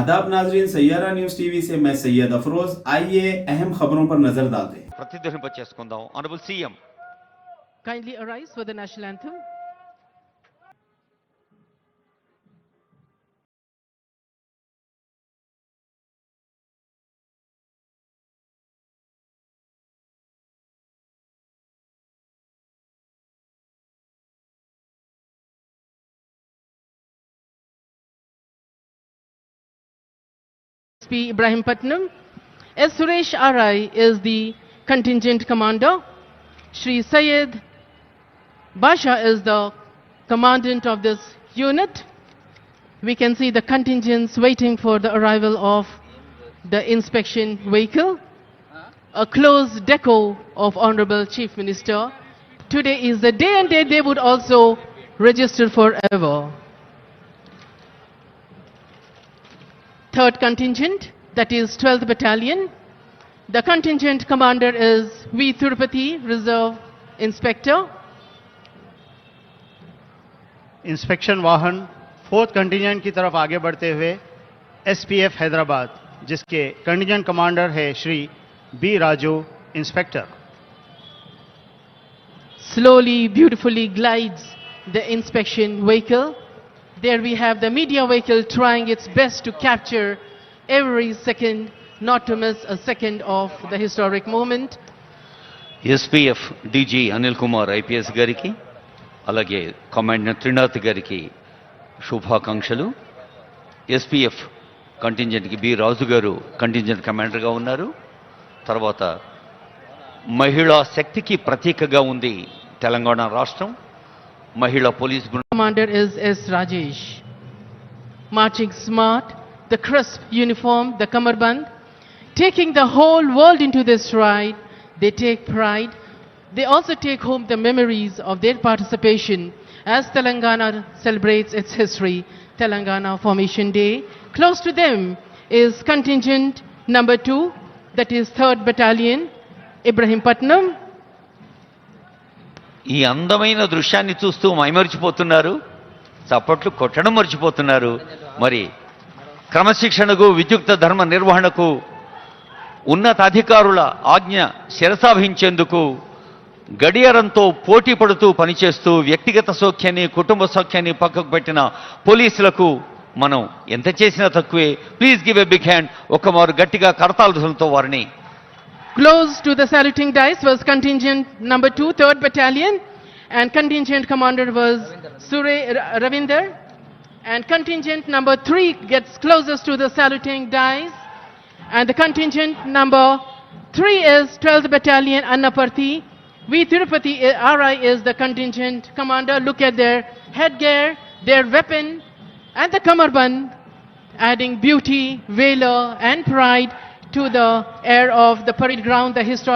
आदाब नाजरीन, Saiyaara news TV से मैं सैयद अफरोज। आइए अहम खबरों पर नजर डालते हैं। ప్రతిధ్వనింపచేసుకుందాం. Honourable CM Kindly arise for the national anthem. SP Ibrahimpatnam. S. Suresh Arai is the contingent commander. Shri Syed Basha is the commandant of this unit. We can see the contingents waiting for the arrival of the inspection vehicle. A close deco of Honorable Chief Minister. Today is the day and date they would also register forever. Third contingent, that is 12th Battalion. The contingent commander is V. Tirupati, Reserve Inspector. Inspection वाहन 4th contingent की तरफ आगे बढ़ते हुए SPF Hyderabad, जिसके contingent commander है Shri B Raju, inspector. Slowly, beautifully glides the inspection vehicle. There we have the media vehicle trying its best to capture every second, not to miss a second of the historic moment. SPF DG Anil Kumar IPS గారికి, అలాగే commander Trinath గారికి శుభాకాంక్షలు. SPF కంటింజెంట్కి B రాజు గారు contingent కమాండర్గా ఉన్నారు. తర్వాత మహిళా శక్తికి ప్రతీకగా ఉంది తెలంగాణ రాష్ట్రం. మహిళా police Commander is S. Rajesh. Marching smart, the crisp uniform, the kamarband, taking the whole world into this ride. They take pride. They also take home the memories of their participation as Telangana celebrates its history, Telangana Formation Day. Close to them is contingent number 2, that is 3rd Battalion, Ibrahimpatnam. ఈ అందమైన దృశ్యాన్ని చూస్తూ మైమరిచిపోతున్నారు, చప్పట్లు కొట్టడం మర్చిపోతున్నారు. మరి క్రమశిక్షణకు, విద్యుక్త ధర్మ నిర్వహణకు, ఉన్నతాధికారుల ఆజ్ఞ శిరసావహించేందుకు గడియారంతో పోటీ పడుతూ పనిచేస్తూ వ్యక్తిగత సౌఖ్యాన్ని, కుటుంబ సౌఖ్యాన్ని పక్కకు పెట్టిన పోలీసులకు మనం ఎంత చేసినా తక్కువే. Please give a big hand. ఒక్కమారు గట్టిగా కరతాళధ్వనులతో వారిని. Close to the saluting dice was contingent number 2, 3rd Battalion, and contingent commander was Ravinder. And contingent number 3 gets closest to the saluting dice. And the contingent number 3 is 12th Battalion, Annaparthi. V. Tirupati RI is the contingent commander. Look at their headgear, their weapon, and the kamarband, adding beauty, valor, and pride to the air of the parade ground, the historic